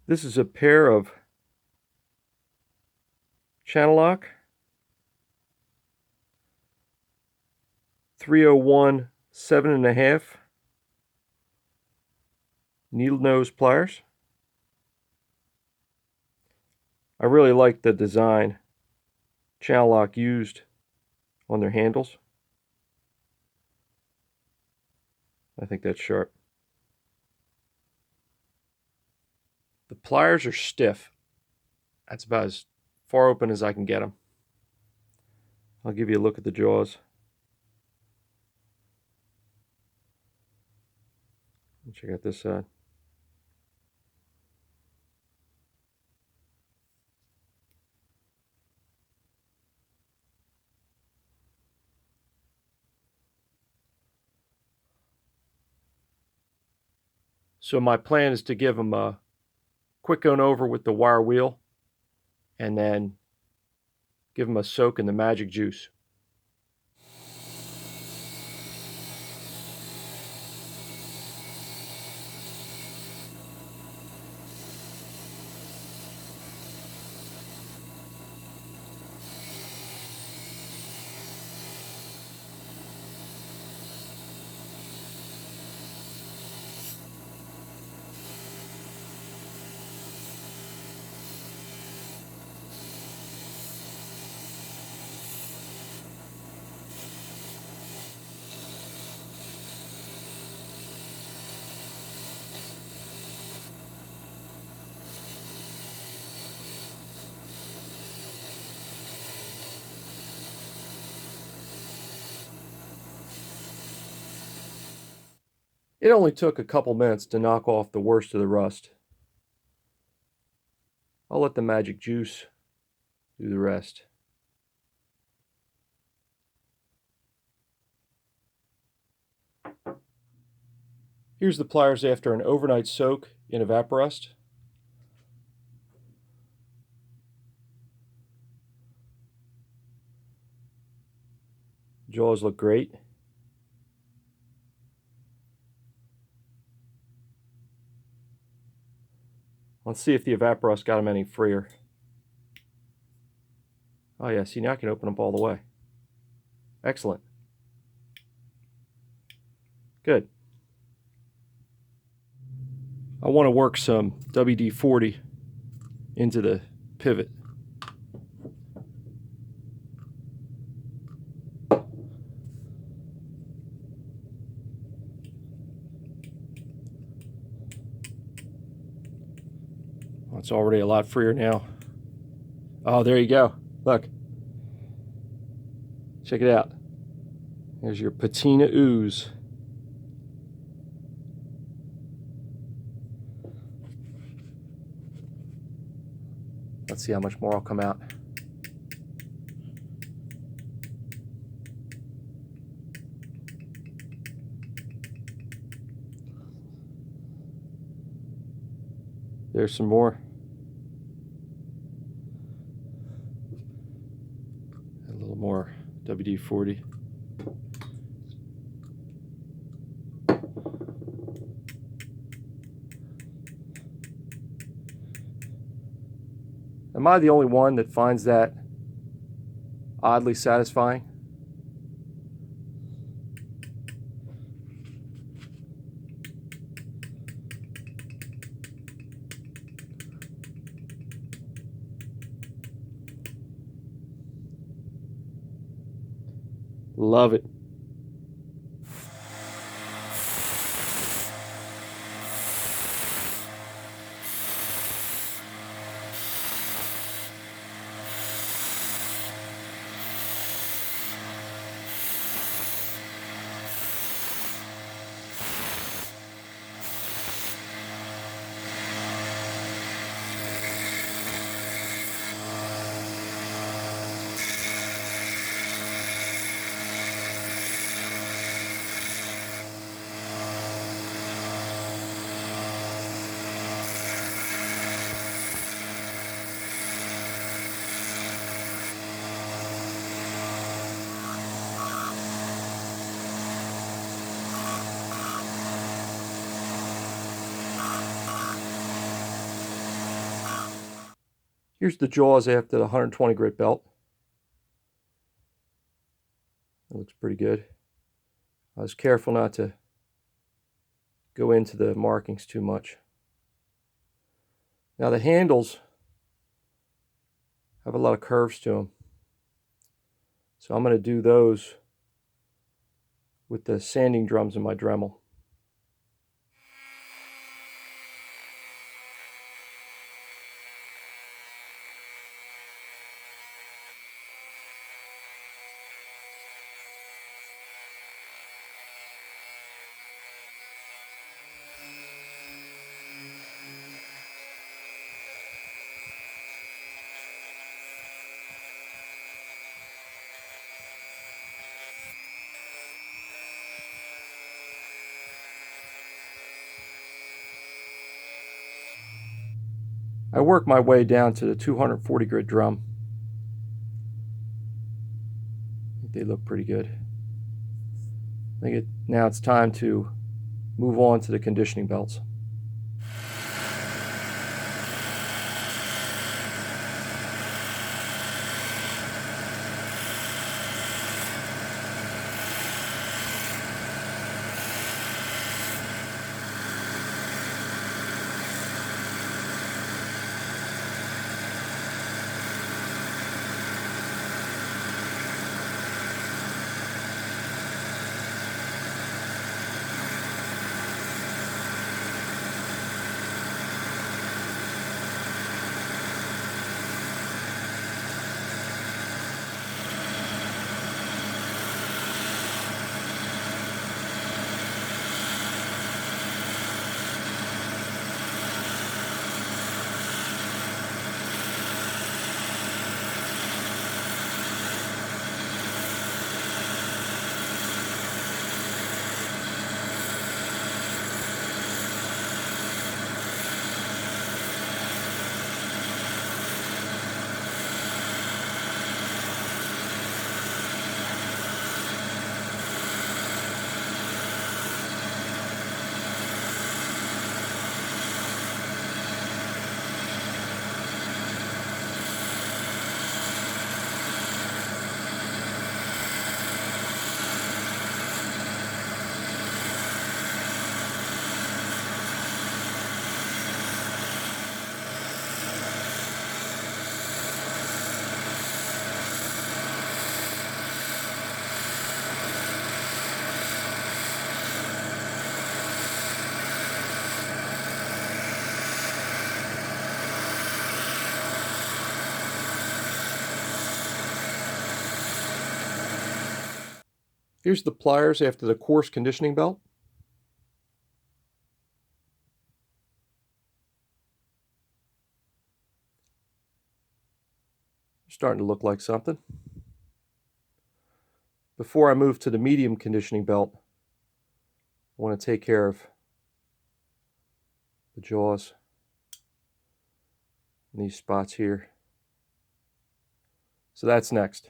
This is a pair of Channellock 301 7.5 needle nose pliers. I really like the design Channellock used on their handles. I think that's sharp. The pliers are stiff. That's about as far open as I can get them. I'll give you a look at the jaws. Check out this side. So my plan is to give them a quick going over with the wire wheel and then give them a soak in the magic juice. It only took a couple minutes to knock off the worst of the rust. I'll let the magic juice do the rest. Here's the pliers after an overnight soak in evaporust. Jaws look great. Let's see if the evaporust got them any freer. Oh yeah, see, now I can open them all the way. Excellent. Good. I want to work some WD-40 into the pivot. Well, it's already a lot freer now. Oh, there you go. Look. Check it out. There's your patina ooze. Let's see how much more will come out. There's some more. A little more WD-40. Am I the only one that finds that oddly satisfying? Love it. Here's the jaws after the 120 grit belt. It looks pretty good. I was careful not to go into the markings too much. Now the handles have a lot of curves to them. So I'm going to do those with the sanding drums in my Dremel. I work my way down to the 240 grit drum. I think they look pretty good. Now it's time to move on to the conditioning belts. Here's the pliers after the coarse conditioning belt. Starting to look like something. Before I move to the medium conditioning belt, I want to take care of the jaws and these spots here. So that's next.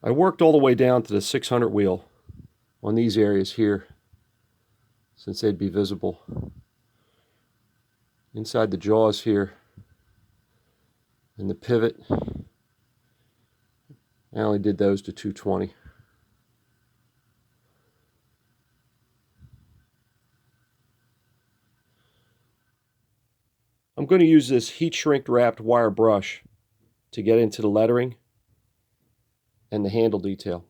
I worked all the way down to the 600 wheel on these areas here, since they'd be visible. Inside the jaws here and the pivot, I only did those to 220. I'm going to use this heat shrink wrapped wire brush to get into the lettering and the handle detail.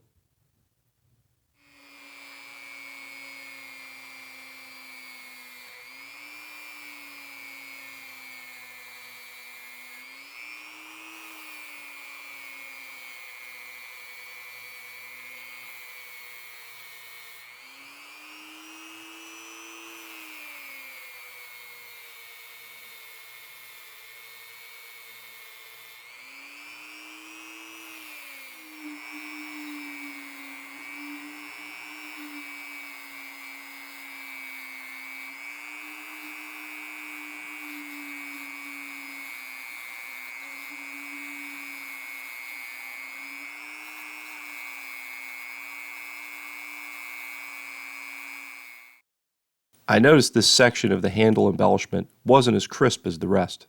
I noticed this section of the handle embellishment wasn't as crisp as the rest.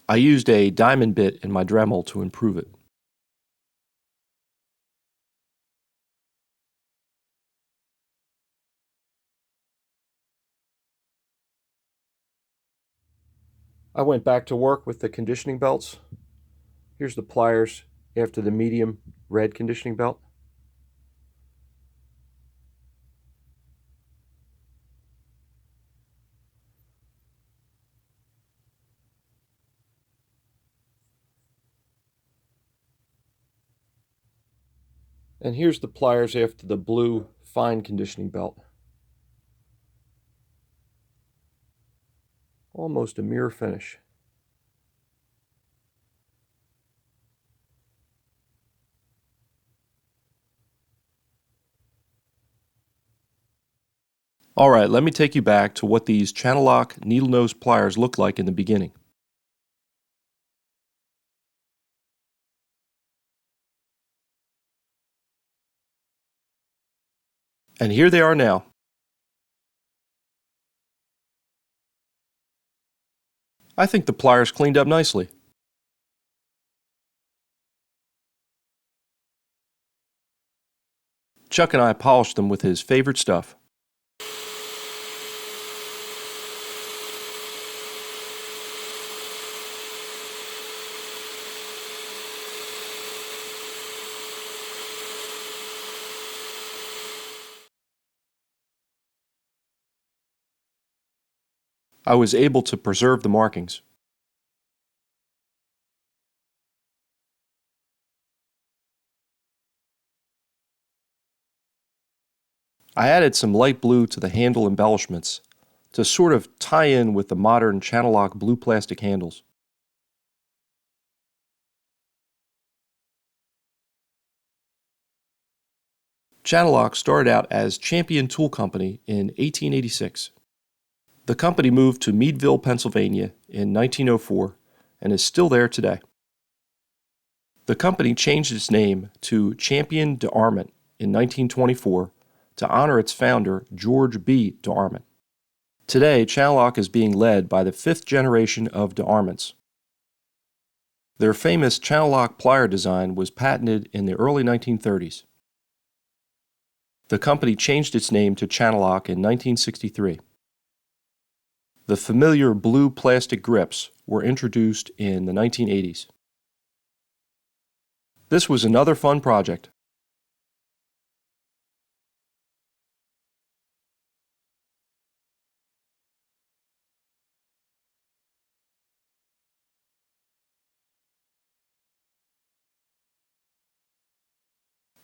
I used a diamond bit in my Dremel to improve it. I went back to work with the conditioning belts. Here's the pliers after the medium red conditioning belt. And here's the pliers after the blue fine conditioning belt. Almost a mirror finish. Alright, let me take you back to what these Channellock needle nose pliers looked like in the beginning. And here they are now. I think the pliers cleaned up nicely. Chuck and I polished them with his favorite stuff. I was able to preserve the markings. I added some light blue to the handle embellishments to sort of tie in with the modern Channellock blue plastic handles. Channellock started out as Champion Tool Company in 1886. The company moved to Meadville, Pennsylvania in 1904 and is still there today. The company changed its name to Champion d'Armament in 1924 to honor its founder, George B. d'Armament. Today, Channellock is being led by the fifth generation of d'Armants. Their famous Channellock plier design was patented in the early 1930s. The company changed its name to Channellock in 1963. The familiar blue plastic grips were introduced in the 1980s. This was another fun project.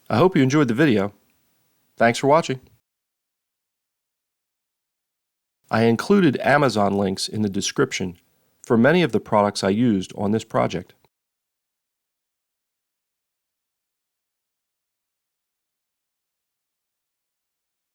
I hope you enjoyed the video. Thanks for watching. I included Amazon links in the description for many of the products I used on this project.